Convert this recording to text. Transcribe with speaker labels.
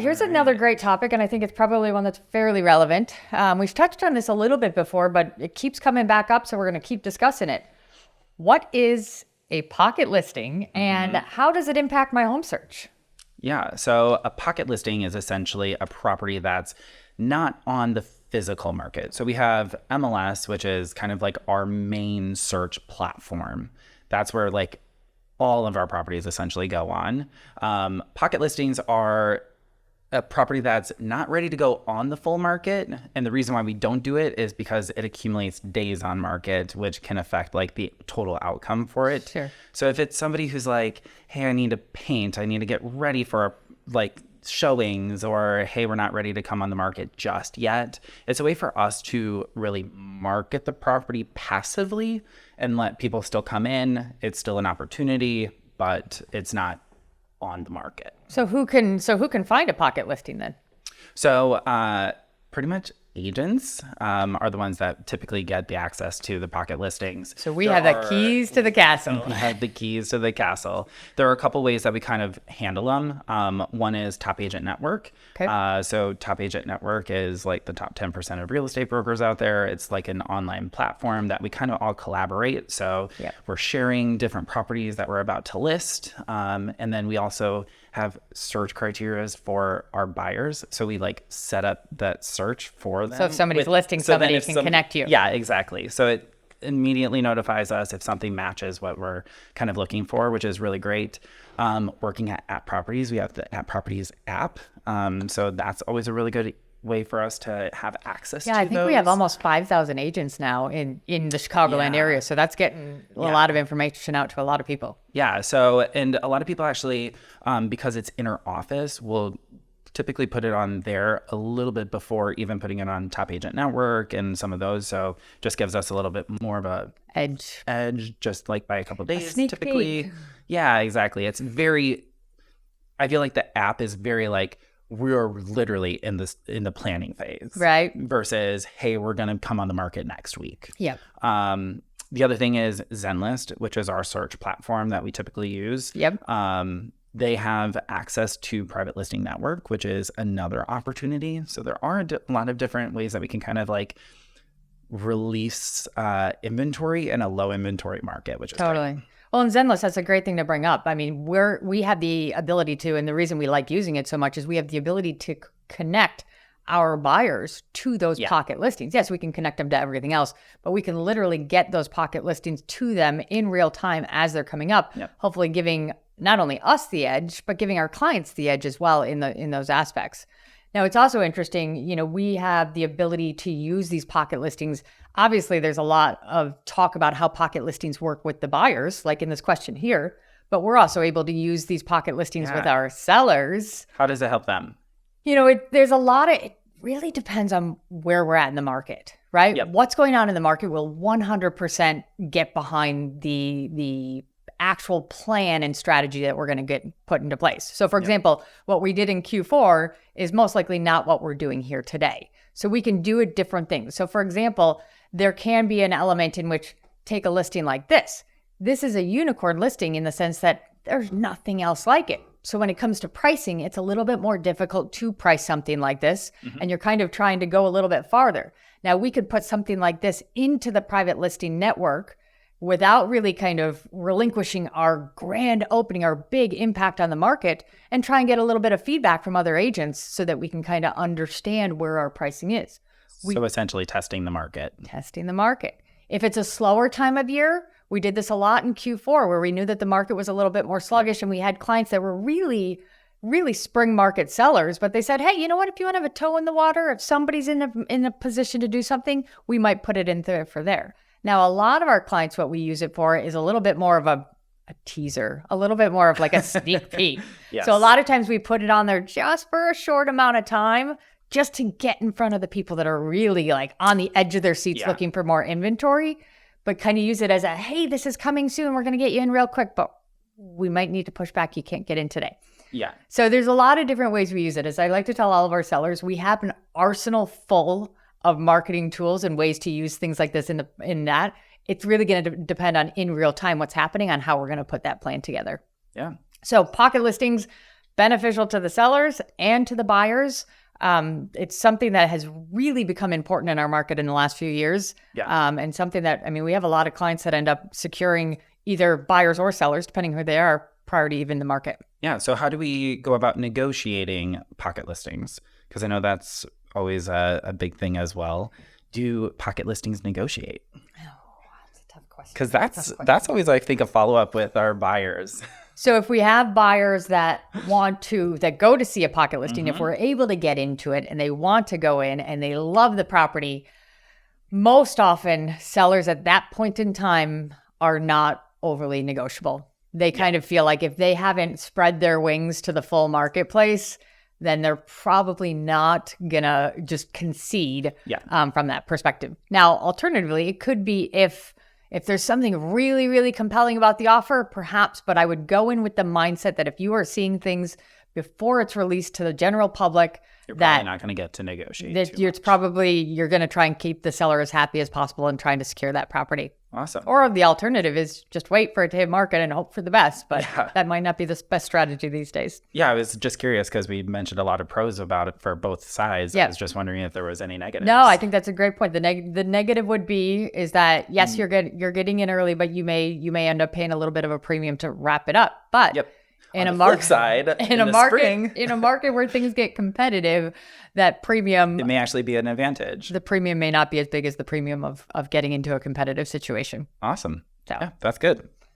Speaker 1: Here's another great topic, and I think it's probably one that's fairly relevant. We've touched on this a little bit before, but it keeps coming back up, so we're going to keep discussing it. What is a pocket listing, and how does it impact my home search?
Speaker 2: Yeah, so a pocket listing is essentially a property that's not on the physical market. So we have MLS, which is kind of like our main search platform. That's where like all of our properties essentially go on. Pocket listings are a property that's not ready to go on the full market. And the reason why we don't do it is because it accumulates days on market, which can affect like the total outcome for it.
Speaker 1: Sure.
Speaker 2: So if it's somebody who's like, hey, I need to paint, I need to get ready for like showings, or hey, we're not ready to come on the market just yet, it's a way for us to really market the property passively and let people still come in. It's still an opportunity, but it's not on the market.
Speaker 1: So who can find a pocket listing then?
Speaker 2: So pretty much agents are the ones that typically get the access to the pocket listings.
Speaker 1: So we have the keys to the castle.
Speaker 2: We have the keys to the castle. There are a couple ways that we kind of handle them. One is Top Agent Network.
Speaker 1: Okay.
Speaker 2: So Top Agent Network is like the top 10% of real estate brokers out there. It's like an online platform that we kind of all collaborate. So we're sharing different properties that we're about to list. And then we also have search criteria for our buyers. So we like set up that search for them.
Speaker 1: So if somebody's listing, somebody can connect you.
Speaker 2: Yeah, exactly. So it immediately notifies us if something matches what we're kind of looking for, which is really great. Working at App Properties, we have the App Properties app. So that's always a really good way for us to have access to
Speaker 1: I think we have almost 5,000 agents now in the Chicagoland area. So that's getting a lot of information out to a lot of people.
Speaker 2: Yeah. So, and a lot of people actually, because it's inner office, will typically put it on there a little bit before even putting it on Top Agent Network and some of those. So just gives us a little bit more of a edge, just like by a couple of days.
Speaker 1: Sneak
Speaker 2: typically.
Speaker 1: peek.
Speaker 2: Yeah, exactly. It's very, I feel like the app is very like, we're literally in the planning phase,
Speaker 1: right?
Speaker 2: Versus, hey, we're going to come on the market next week.
Speaker 1: Yeah.
Speaker 2: The other thing is Zenlist, which is our search platform that we typically use.
Speaker 1: Yep.
Speaker 2: They have access to Private Listing Network, which is another opportunity. So there are a lot of different ways that we can kind of like release inventory in a low inventory market, which is
Speaker 1: totally great. Well, in Zenlist, that's a great thing to bring up. I mean, we have the ability to, and the reason we like using it so much is we have the ability to connect our buyers to those pocket listings. Yes, we can connect them to everything else, but we can literally get those pocket listings to them in real time as they're coming up, hopefully giving not only us the edge, but giving our clients the edge as well in those aspects. Now, it's also interesting, we have the ability to use these pocket listings. Obviously, there's a lot of talk about how pocket listings work with the buyers, like in this question here, but we're also able to use these pocket listings with our sellers.
Speaker 2: How does it help them?
Speaker 1: There's a lot of, it really depends on where we're at in the market, right?
Speaker 2: Yep.
Speaker 1: What's going on in the market will 100% get behind the actual plan and strategy that we're going to get put into place. So for example, what we did in Q4 is most likely not what we're doing here today. So we can do it different things. So for example, there can be an element in which, take a listing like this. This is a unicorn listing in the sense that there's nothing else like it. So when it comes to pricing, it's a little bit more difficult to price something like this. And you're kind of trying to go a little bit farther. Now we could put something like this into the private listing network without really kind of relinquishing our grand opening, our big impact on the market, and try and get a little bit of feedback from other agents so that we can kind of understand where our pricing is.
Speaker 2: So essentially testing the market.
Speaker 1: Testing the market. If it's a slower time of year, we did this a lot in Q4 where we knew that the market was a little bit more sluggish and we had clients that were really spring market sellers, but they said, hey, you know what? If you want to have a toe in the water, if somebody's in a position to do something, we might put it in there for there. Now, a lot of our clients, what we use it for is a little bit more of a teaser, a little bit more of like a sneak peek.
Speaker 2: Yes.
Speaker 1: So a lot of times we put it on there just for a short amount of time, just to get in front of the people that are really like on the edge of their seats looking for more inventory, but kind of use it as a, hey, this is coming soon. We're going to get you in real quick, but we might need to push back. You can't get in today.
Speaker 2: Yeah.
Speaker 1: So there's a lot of different ways we use it. As I like to tell all of our sellers, we have an arsenal full of marketing tools and ways to use things like this in that. It's really going to depend on in real time what's happening on how we're going to put that plan together.
Speaker 2: Yeah.
Speaker 1: So pocket listings, beneficial to the sellers and to the buyers. It's something that has really become important in our market in the last few years.
Speaker 2: Yeah.
Speaker 1: And something that, I mean, we have a lot of clients that end up securing either buyers or sellers, depending who they are, prior to even the market.
Speaker 2: Yeah. So how do we go about negotiating pocket listings? Because I know that's always a big thing as well. Do pocket listings negotiate?
Speaker 1: Oh, that's a tough question.
Speaker 2: Because that's always, I think, a follow-up with our buyers.
Speaker 1: So if we have buyers that go to see a pocket listing, if we're able to get into it and they want to go in and they love the property, most often sellers at that point in time are not overly negotiable. They kind of feel like if they haven't spread their wings to the full marketplace, then they're probably not gonna just concede from that perspective. Now, alternatively, it could be if there's something really, really compelling about the offer, perhaps, but I would go in with the mindset that if you are seeing things before it's released to the general public,
Speaker 2: you're probably not going to get to negotiate
Speaker 1: you're going to try and keep the seller as happy as possible and trying to secure that property.
Speaker 2: Awesome.
Speaker 1: Or the alternative is just wait for it to hit market and hope for the best, but that might not be the best strategy these days.
Speaker 2: Yeah, I was just curious because we mentioned a lot of pros about it for both sides.
Speaker 1: Yeah.
Speaker 2: I was just wondering if there was any negatives.
Speaker 1: No, I think that's a great point. The negative would be is that yes, you're getting in early, but you may end up paying a little bit of a premium to wrap it up. But in a market where things get competitive, that premium,
Speaker 2: it may actually be an advantage.
Speaker 1: The premium may not be as big as the premium of getting into a competitive situation.
Speaker 2: Awesome.
Speaker 1: So.
Speaker 2: Yeah, that's good.